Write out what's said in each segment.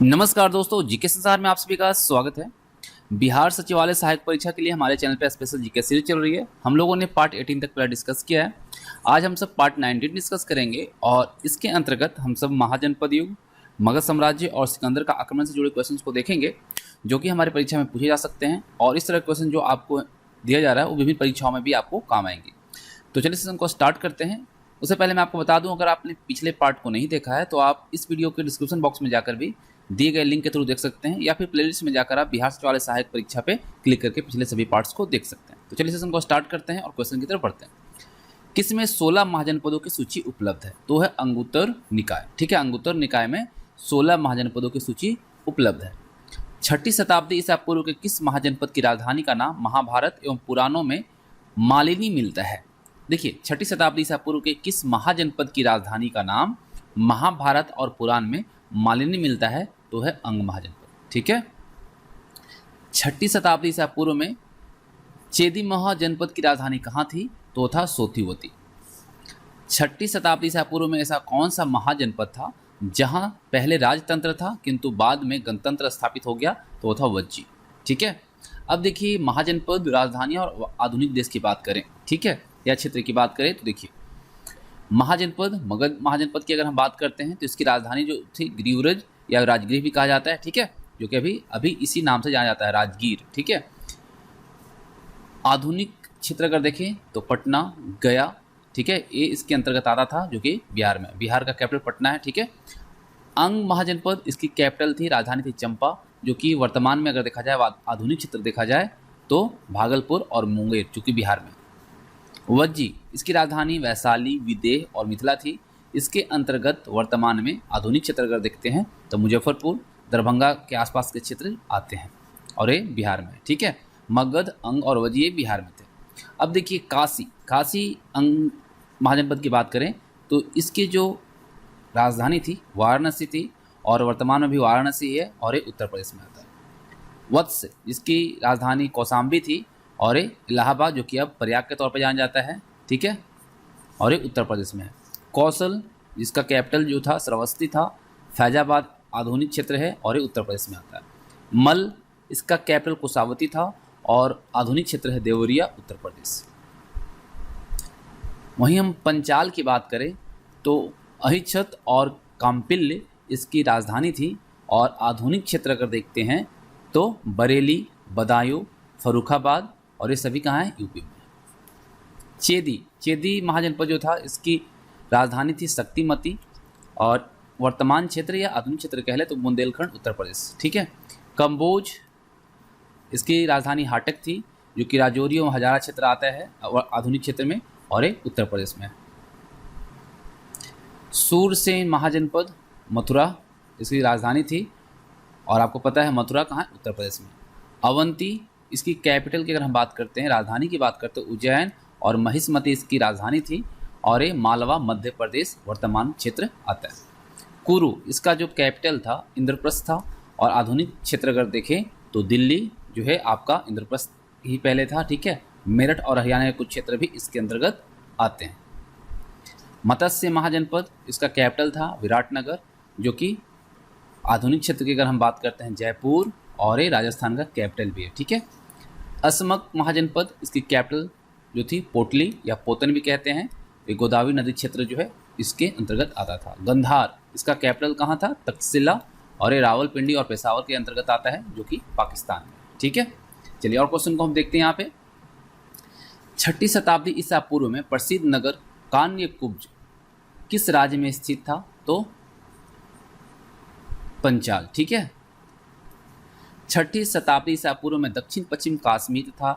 नमस्कार दोस्तों, जीके संसार में आप सभी का स्वागत है। बिहार सचिवालय सहायक परीक्षा के लिए हमारे चैनल पर स्पेशल जीके सीरीज चल रही है। हम लोगों ने पार्ट 18 तक पहले डिस्कस किया है। आज हम सब पार्ट 19 डिस्कस करेंगे और इसके अंतर्गत हम सब महाजनपद युग, मगध साम्राज्य और सिकंदर का आक्रमण से जुड़े क्वेश्चंस को देखेंगे जो कि हमारी परीक्षा में पूछे जा सकते हैं। और इस तरह के क्वेश्चन जो आपको दिया जा रहा है वो विभिन्न परीक्षाओं में भी आपको काम आएंगे। तो चलिए सेशन को स्टार्ट करते हैं। उससे पहले मैं आपको बता दूं, अगर आपने पिछले पार्ट को नहीं देखा है तो आप इस वीडियो के डिस्क्रिप्शन बॉक्स में जाकर भी दिए गए लिंक के थ्रू देख सकते हैं, या फिर प्लेलिस्ट में जाकर आप बिहार सचिवालय सहायक परीक्षा पे क्लिक करके पिछले सभी पार्ट्स को देख सकते हैं। तो चलिए सेशन को स्टार्ट करते हैं और क्वेश्चन की तरफ बढ़ते हैं। किसमें 16 महाजनपदों की सूची उपलब्ध है? तो है अंगुत्तर निकाय। ठीक है, अंगुत्तर निकाय में 16 महाजनपदों की सूची उपलब्ध है। 6ठी शताब्दी ईसा पूर्व के किस महाजनपद की राजधानी का नाम महाभारत एवं पुराणों में मालिनी मिलता है? देखिए, 6ठी शताब्दी ईसा पूर्व के किस महाजनपद की राजधानी का नाम महाभारत और पुराण में मालिनी मिलता है? तो है अंग महाजनपद। ठीक है, 6ठी शताब्दी ईसा पूर्व में चेदी महाजनपद की राजधानी कहाँ थी? तो था सोथिवती। 6ठी शताब्दी ईसा पूर्व में ऐसा कौन सा महाजनपद था जहां पहले राजतंत्र था किंतु बाद में गणतंत्र स्थापित हो गया? तो था वज्जी। ठीक है, अब देखिए, महाजनपद, राजधानी और आधुनिक देश की बात करें, ठीक है, या क्षेत्र की बात करें तो देखिए, महाजनपद, मगध महाजनपद की अगर हम बात करते हैं तो इसकी राजधानी जो थी गिरिव्रज या राजगीर भी कहा जाता है। ठीक है, जो कि अभी इसी नाम से जाना जाता है, राजगीर। ठीक है, आधुनिक क्षेत्र अगर देखें तो पटना, गया, ठीक है, ये इसके अंतर्गत आता था, जो कि बिहार में, बिहार का कैपिटल पटना है। ठीक है, अंग महाजनपद, इसकी कैपिटल थी, राजधानी थी चंपा, जो कि वर्तमान में अगर देखा जाए, आधुनिक क्षेत्र देखा जाए तो भागलपुर और मुंगेर, जो कि बिहार में। वज्जी, इसकी राजधानी वैशाली, विदेह और मिथिला थी। इसके अंतर्गत वर्तमान में आधुनिक क्षेत्र अगर देखते हैं तो मुजफ्फरपुर, दरभंगा के आसपास के क्षेत्र आते हैं और ये बिहार में। ठीक है, मगध, अंग और वज्जी ये बिहार में थे। अब देखिए, काशी अंग महाजनपद की बात करें तो इसकी जो राजधानी थी वाराणसी थी और वर्तमान में भी वाराणसी है और ये उत्तर प्रदेश में आता है। वत्स, जिसकी राजधानी कौशाम्बी थी और ये इलाहाबाद, जो कि अब प्रयाग के तौर पर जाना जाता है। ठीक है, और ये उत्तर प्रदेश में है। कौशल, जिसका कैपिटल जो था श्रावस्ती था, फैजाबाद आधुनिक क्षेत्र है और ये उत्तर प्रदेश में आता है। मल, इसका कैपिटल कुशावती था और आधुनिक क्षेत्र है देवरिया, उत्तर प्रदेश। वहीं हम पंचाल की बात करें तो अहिच्छत और काम्पिल्य इसकी राजधानी थी और आधुनिक क्षेत्र अगर देखते हैं तो बरेली, बदायूं, फर्रुखाबाद और ये सभी कहाँ हैं? यूपी में। चेदी महाजनपद जो था, इसकी राजधानी थी शक्तिमती और वर्तमान क्षेत्र या आधुनिक क्षेत्र कह ले तो बुंदेलखंड, उत्तर प्रदेश। ठीक है, कम्बोज, इसकी राजधानी हाटक थी, जो कि राजौरी और हजारा क्षेत्र आता है आधुनिक क्षेत्र में और ये उत्तर प्रदेश में। सूरसेन महाजनपद, मथुरा, इसकी राजधानी थी और आपको पता है मथुरा कहाँ है? उत्तर प्रदेश में। अवंती, इसकी कैपिटल की अगर हम बात करते हैं, राजधानी की बात करते हैं, उज्जैन और महिष्मती इसकी राजधानी थी और ये मालवा, मध्य प्रदेश वर्तमान क्षेत्र आता है। कुरु, इसका जो कैपिटल था इंद्रप्रस्थ था और आधुनिक क्षेत्र अगर देखें तो दिल्ली जो है आपका इंद्रप्रस्थ ही पहले था। ठीक है, मेरठ और हरियाणा के कुछ क्षेत्र भी इसके अंतर्गत आते हैं। मत्स्य महाजनपद, इसका कैपिटल था विराटनगर, जो कि आधुनिक क्षेत्र की अगर हम बात करते हैं जयपुर और ये राजस्थान का कैपिटल भी है। ठीक है, असमक महाजनपद, इसकी कैपिटल जो थी पोटली या पोतन भी कहते हैं, ये गोदावरी नदी क्षेत्र जो है इसके अंतर्गत आता था। गंधार, इसका कैपिटल कहाँ था? तक्षशिला और ये रावलपिंडी और पेशावर के अंतर्गत आता है, जो कि पाकिस्तान में। ठीक है, चलिए और क्वेश्चन को हम देखते हैं यहाँ पे। 6ठी शताब्दी ईसा पूर्व में प्रसिद्ध नगर कान्यकुब्ज किस राज्य में स्थित था? तो पंचाल। ठीक है, 6ठी शताब्दी ईसा पूर्व में दक्षिण पश्चिम कश्मीर तथा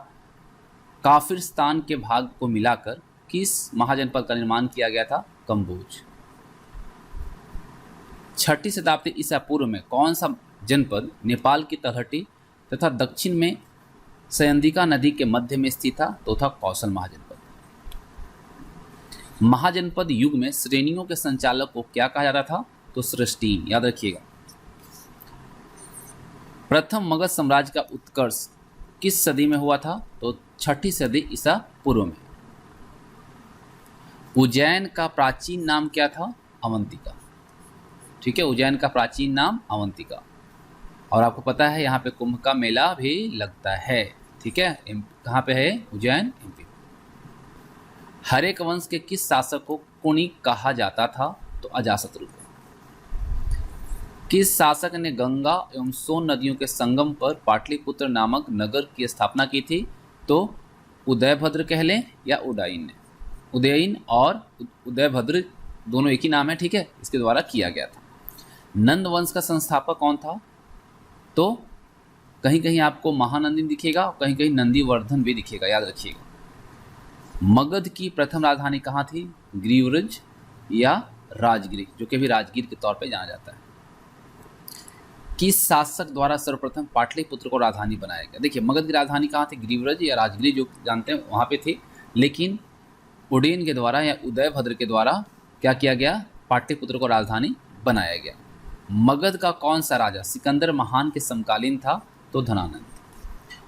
काफिरस्तान के भाग को मिलाकर किस महाजनपद का निर्माण किया गया था? कम्बोज। 6ठी शताब्दी ईसा पूर्व में कौन सा जनपद नेपाल की तलहटी तथा दक्षिण में सयंदिका नदी के मध्य में स्थित था? तो था कौशल महाजनपद। महाजनपद युग में श्रेणियों के संचालक को क्या कहा जाता था? तो सृष्टि। याद रखिएगा। प्रथम मगध साम्राज्य का उत्कर्ष किस सदी में हुआ था? तो 6ठी सदी ईसा पूर्व में। उज्जैन का प्राचीन नाम क्या था? अवंतिका। ठीक है, उज्जैन का प्राचीन नाम अवंतिका। और आपको पता है यहाँ पे कुंभ का मेला भी लगता है। ठीक है, कहाँ पे है? उज्जैन, एमपी। हरेक वंश के किस शासक को कुणी कहा जाता था? तो अजातशत्रु को। किस शासक ने गंगा एवं सोन नदियों के संगम पर पाटलिपुत्र नामक नगर की स्थापना की थी? तो उदयभद्र कह लें या उदयन ने। उदयन और उदयभद्र दोनों एक ही नाम है, ठीक है, इसके द्वारा किया गया था। नंद वंश का संस्थापक कौन था? तो कहीं कहीं आपको महानंदी दिखेगा और कहीं कहीं नंदीवर्धन भी दिखेगा, याद रखिएगा। मगध की प्रथम राजधानी कहाँ थी? ग्रीवरज या राजगिर, जो कि भी राजगीर के तौर पे जाना जाता है। किस शासक द्वारा सर्वप्रथम पाटलिपुत्र को राजधानी बनाया गया? देखिए, मगध की राजधानी कहाँ थी? ग्रीवरज या राजगिर, जो जानते हैं वहाँ पे थी, लेकिन उदयन के द्वारा या उदयभद्र के द्वारा क्या किया गया? पाटलिपुत्र को राजधानी बनाया गया। मगध का कौन सा राजा सिकंदर महान के समकालीन था? तो धनानंद।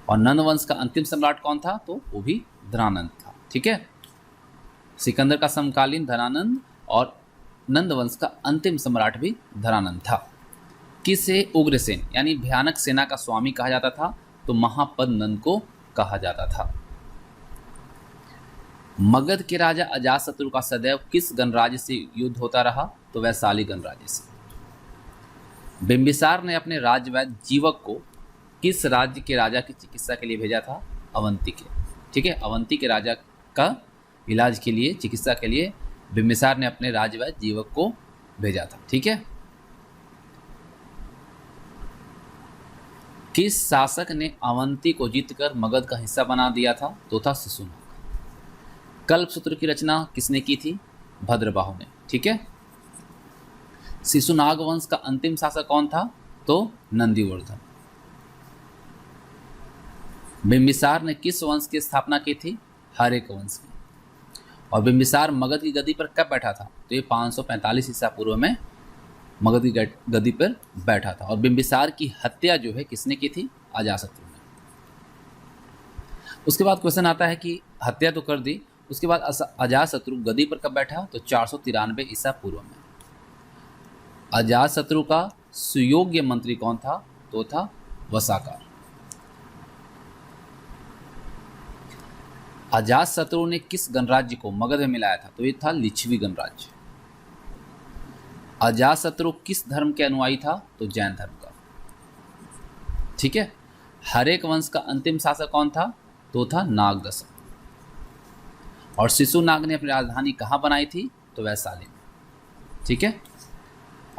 और नंद वंश का अंतिम सम्राट कौन था? तो वो भी धनानंद था। ठीक है, सिकंदर का समकालीन धनानंद और नंद वंश का अंतिम सम्राट भी धनानंद था। किसे उग्रसेन यानी भयानक सेना का स्वामी कहा जाता था? तो महापद नंद को कहा जाता था। मगध के राजा अजातशत्रु का सदैव किस गणराज्य से युद्ध होता रहा? तो वैशाली गणराज्य से। बिंबिसार ने अपने राज्यवैद्य जीवक को किस राज्य के राजा की चिकित्सा के लिए भेजा था? अवंती के। ठीक है, अवंती के राजा का इलाज के लिए, चिकित्सा के लिए बिंबिसार ने अपने राज्यवैद्य जीवक को भेजा था। ठीक है, किस शासक ने अवंती को जीतकर मगध का हिस्सा बना दिया था? तो था शिशुनाग। कल्पसूत्र की रचना किसने की थी? भद्रबाहु ने। ठीक है, शिशुनाग वंश का अंतिम शासक कौन था? तो नंदीवर्धन। बिंबिसार ने किस वंश की स्थापना की थी? हरेक वंश की। और बिंबिसार मगध की गद्दी पर कब बैठा था? तो ये 545 ईसा पूर्व में मगध की गद्दी पर बैठा था। और बिंबिसार की हत्या जो है किसने की थी? अजातशत्रु ने। उसके बाद क्वेश्चन आता है कि हत्या तो कर दी, उसके बाद अजातशत्रु गद्दी पर कब बैठा? तो 493 ईसा पूर्व में। अजातशत्रु का सुयोग्य मंत्री कौन था? तो था वसाकार। अजातशत्रु ने किस गणराज्य को मगध में मिलाया था? तो ये था लिच्छवी गणराज्य। अजातशत्रु किस धर्म के अनुयायी था? तो जैन धर्म का। ठीक है, हरेक वंश का अंतिम शासक कौन था? तो था नागदशक। और शिशुनाग ने अपनी राजधानी कहाँ बनाई थी? तो वैशाली में। ठीक है,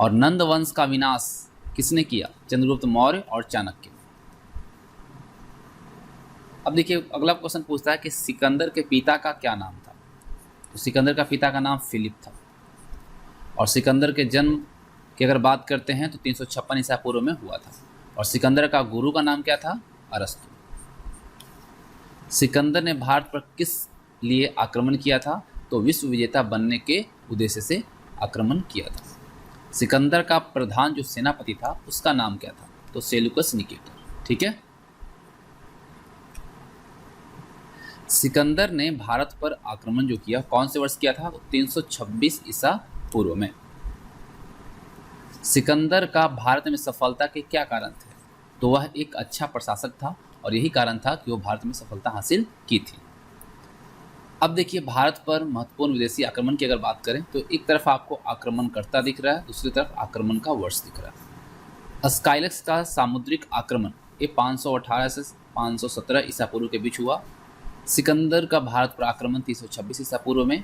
और नंद वंश का विनाश किसने किया? चंद्रगुप्त मौर्य और चाणक्य। अब देखिए, अगला क्वेश्चन पूछता है कि सिकंदर के पिता का क्या नाम था? तो सिकंदर का पिता का नाम फिलिप था। और सिकंदर के जन्म की अगर बात करते हैं तो 356 ईसा पूर्व में हुआ था। और सिकंदर का गुरु का नाम क्या था? अरस्तु। सिकंदर ने भारत पर किस लिए आक्रमण किया था? तो विश्व विजेता बनने के उद्देश्य से आक्रमण किया था। सिकंदर का प्रधान जो सेनापति था उसका नाम क्या था? तो सेल्यूकस निकेटर। ठीक है, सिकंदर ने भारत पर आक्रमण जो किया कौन से वर्ष किया था? 326 ईसा पूर्व में। सिकंदर का भारत में सफलता के क्या कारण थे? तो वह एक अच्छा प्रशासक था और यही कारण था कि वो भारत में सफलता हासिल की थी। अब देखिए, भारत पर महत्वपूर्ण विदेशी आक्रमण की अगर बात करें तो एक तरफ आपको आक्रमणकर्ता दिख रहा है, दूसरी तरफ आक्रमण का वर्ष दिख रहा है। स्काइलक्स का सामुद्रिक आक्रमण ये 518 से 517 ईसा पूर्व के बीच हुआ। सिकंदर का भारत पर आक्रमण 326 ईसा पूर्व में।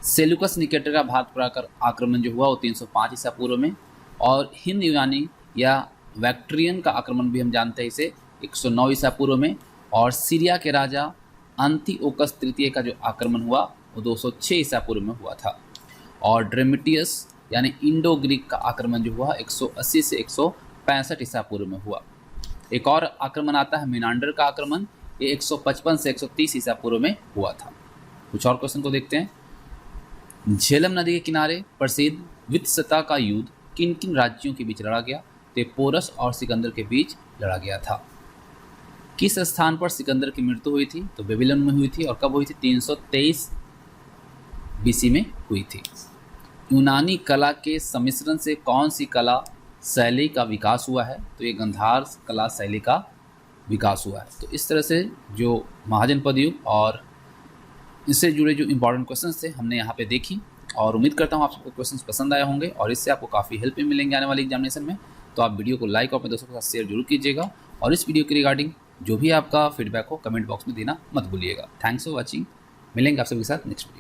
सेल्यूकस निकेटर का भारत पर आक्रमण जो हुआ वो 305 ईसा पूर्व में। और हिंद यूनानी या वैक्ट्रियन का आक्रमण भी हम जानते हैं इसे 109 ईसा पूर्व में। और सीरिया के राजा अंतिओकस तृतीय का जो आक्रमण हुआ वो 206 ईसा पूर्व में हुआ था। और ड्रेमिटियस यानी इंडो ग्रीक का आक्रमण जो हुआ 180 से 165 ईसा पूर्व में हुआ। एक और आक्रमण आता है मिनांडर का आक्रमण, ये 155 से 130 ईसा पूर्व में हुआ था। कुछ और क्वेश्चन को देखते हैं। झेलम नदी के किनारे प्रसिद्ध वित्सता का युद्ध किन किन राज्यों के बीच लड़ा गया? तो पोरस और सिकंदर के बीच लड़ा गया था। किस स्थान पर सिकंदर की मृत्यु हुई थी? तो बेबीलोन में हुई थी। और कब हुई थी? 323 बीसी में हुई थी। यूनानी कला के सम्मिश्रण से कौन सी कला शैली का विकास हुआ है, तो ये गंधार कला शैली का विकास हुआ है। तो इस तरह से जो महाजनपद युग और इससे जुड़े जो इम्पोर्टेंट क्वेश्चंस थे हमने यहाँ पे देखी, और उम्मीद करता हूँ आप सबको क्वेश्चंस पसंद आए होंगे और इससे आपको काफ़ी हेल्प भी मिलेंगे आने वाली एग्जामिनेशन में। तो आप वीडियो को लाइक और अपने दोस्तों के साथ शेयर जरूर कीजिएगा, और इस वीडियो के रिगार्डिंग जो भी आपका फीडबैक हो कमेंट बॉक्स में देना मत भूलिएगा। Thanks for watching. मिलेंगे आप सभी के साथ नेक्स्ट वीडियो।